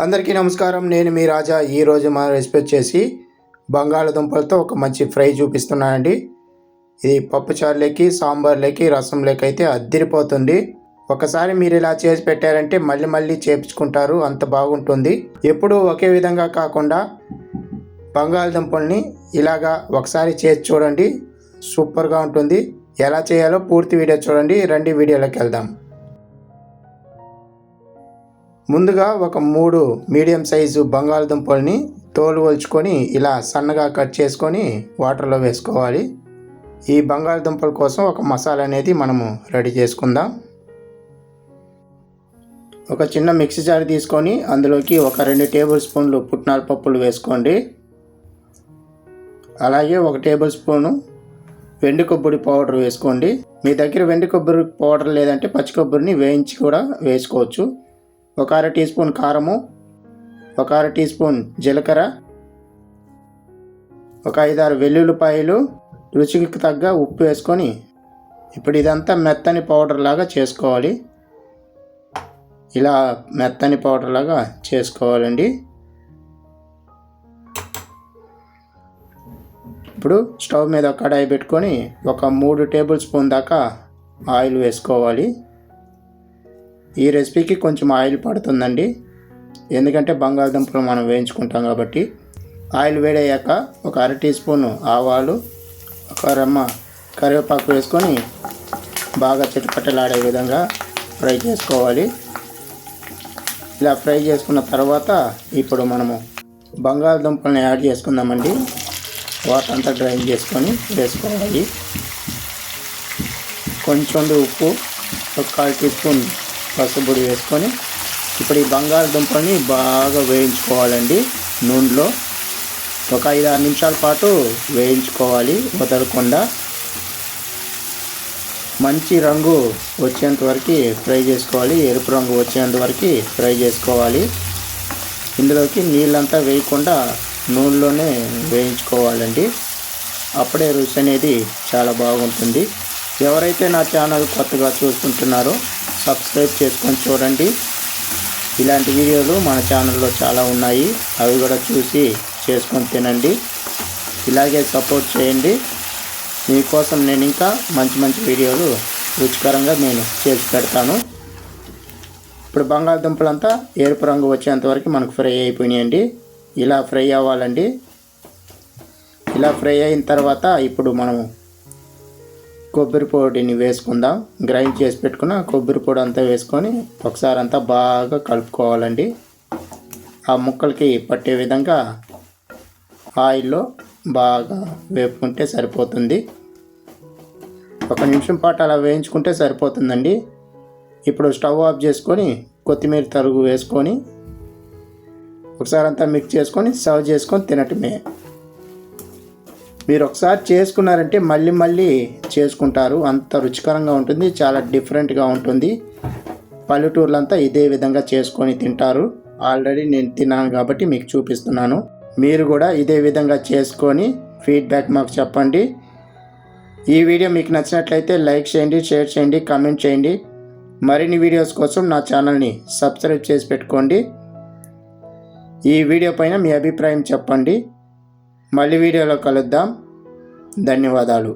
అందరికీ నమస్కారం. నేను మీ రాజా. ఈరోజు మన రెసిపీ వచ్చేసి బంగాళదుంపలతో ఒక మంచి ఫ్రై చూపిస్తున్నానండి. ఇది పప్పుచారులోకి, సాంబార్లోకి, రసంలోకి అయితే అద్దిరిపోతుంది. ఒకసారి మీరు ఇలా చేసి పెట్టారంటే మళ్ళీ మళ్ళీ చేపించుకుంటారు, అంత బాగుంటుంది. ఎప్పుడూ ఒకే విధంగా కాకుండా బంగాళదుంపల్ని ఇలాగా ఒకసారి చేసి చూడండి, సూపర్గా ఉంటుంది. ఎలా చేయాలో పూర్తి వీడియో చూడండి. రండి వీడియోలోకి వెళ్దాం. ముందుగా ఒక 3 మీడియం సైజు బంగాళదుంపల్ని తోలు ఒలుచుకొని ఇలా సన్నగా కట్ చేసుకొని వాటర్లో వేసుకోవాలి. ఈ బంగాళదుంపల కోసం ఒక మసాలా అనేది మనము రెడీ చేసుకుందాం. ఒక చిన్న మిక్సీ జార్ తీసుకొని అందులోకి ఒక 2 టేబుల్ స్పూన్లు పుట్నాల పప్పులు వేసుకోండి. అలాగే 1 టేబుల్ స్పూను వెండి కొబ్బరి పౌడర్ వేసుకోండి. మీ దగ్గర వెండి కొబ్బరి పౌడర్ లేదంటే పచ్చి కొబ్బరిని వేయించి కూడా వేసుకోవచ్చు. ఒక 1/2 టీ స్పూన్ కారము, ఒక 1/2 టీ స్పూన్ జీలకర్ర, ఒక 5-6 వెల్లుల్లిపాయలు, రుచికి తగ్గ ఉప్పు వేసుకొని ఇప్పుడు ఇదంతా మెత్తని పౌడర్ లాగా చేసుకోవాలి. ఇలా మెత్తని పౌడర్ లాగా చేసుకోవాలండి. ఇప్పుడు స్టవ్ మీద కడాయి పెట్టుకొని ఒక 3 టేబుల్ స్పూన్ దాకా ఆయిల్ వేసుకోవాలి. ఈ రెసిపీకి కొంచెం ఆయిల్ పడుతుందండి, ఎందుకంటే బంగాళదుంపలు మనం వేయించుకుంటాం కాబట్టి. ఆయిల్ వేడయ్యాక ఒక 1/2 టీ స్పూన్ ఆవాలు, ఒక రెమ్మ కరివేపాకు వేసుకొని బాగా చిటపటలాడే విధంగా ఫ్రై చేసుకోవాలి. ఇలా ఫ్రై చేసుకున్న తర్వాత ఇప్పుడు మనము బంగాళదుంపల్ని యాడ్ చేసుకుందామండి. వాటర్ అంతా డ్రైన్ చేసుకొని వేసుకోవాలి. కొంచెం ఉప్పు, ఒక 1/4 టీ స్పూన్ పసుపుడి వేసుకొని ఇప్పుడు ఈ బంగాళదుంపల్ని బాగా వేయించుకోవాలండి. నూనెలో ఒక 5-6 నిమిషాల పాటు వేయించుకోవాలి వదలకుండా. మంచి రంగు వచ్చేంత వరకు ఫ్రై చేసుకోవాలి. ఎరుపు రంగు వచ్చేంత వరకు ఫ్రై చేసుకోవాలి. ఇందులోకి నీళ్ళంతా వేయకుండా నూనెలోనే వేయించుకోవాలండి. అప్పుడే రుచి అనేది చాలా బాగుంటుంది. ఎవరైతే నా ఛానల్ కొత్తగా చూస్తుంటున్నారో సబ్స్క్రైబ్ చేసుకొని చూడండి. ఇలాంటి వీడియోలు మన ఛానల్లో చాలా ఉన్నాయి, అవి కూడా చూసి చేసుకొని తినండి. ఇలాగే సపోర్ట్ చేయండి. మీకోసం నేను ఇంకా మంచి మంచి వీడియోలు రుచికరంగా నేను చేసి పెడతాను. ఇప్పుడు బంగాళదుంపలంతా ఎరుపు రంగు వచ్చేంతవరకు మనకు ఫ్రై అయిపోయినాయండి. ఇలా ఫ్రై అవ్వాలండి. ఇలా ఫ్రై అయిన తర్వాత ఇప్పుడు మనము కొబ్బరి పొడిని వేసుకుందాం. గ్రైండ్ చేసి పెట్టుకున్న కొబ్బరి పొడి అంతా వేసుకొని ఒకసారి అంతా బాగా కలుపుకోవాలండి. ఆ ముక్కలకి పట్టే విధంగా ఆయిల్లో బాగా వేపుకుంటే సరిపోతుంది. 1 నిమిషం పాటు అలా వేయించుకుంటే సరిపోతుందండి. ఇప్పుడు స్టవ్ ఆఫ్ చేసుకొని కొత్తిమీర తరుగు వేసుకొని ఒకసారి అంతా మిక్స్ చేసుకొని సర్వ్ చేసుకొని తినటమే. మీరు ఒకసారి చేసుకున్నారంటే మళ్ళీ మళ్ళీ చేసుకుంటారు, అంత రుచికరంగా ఉంటుంది. చాలా డిఫరెంట్గా ఉంటుంది. పల్లెటూర్లంతా ఇదే విధంగా చేసుకొని తింటారు. ఆల్రెడీ నేను తిన్నాను కాబట్టి మీకు చూపిస్తున్నాను. మీరు కూడా ఇదే విధంగా చేసుకొని ఫీడ్బ్యాక్ మాకు చెప్పండి. ఈ వీడియో మీకు నచ్చినట్లయితే లైక్ చేయండి, షేర్ చేయండి, కామెంట్ చేయండి. మరిన్ని వీడియోస్ కోసం నా ఛానల్ని సబ్స్క్రైబ్ చేసి పెట్టుకోండి. ఈ వీడియో పైన మీ అభిప్రాయం చెప్పండి. మళ్ళీ వీడియోలో కలుద్దాం. ధన్యవాదాలు.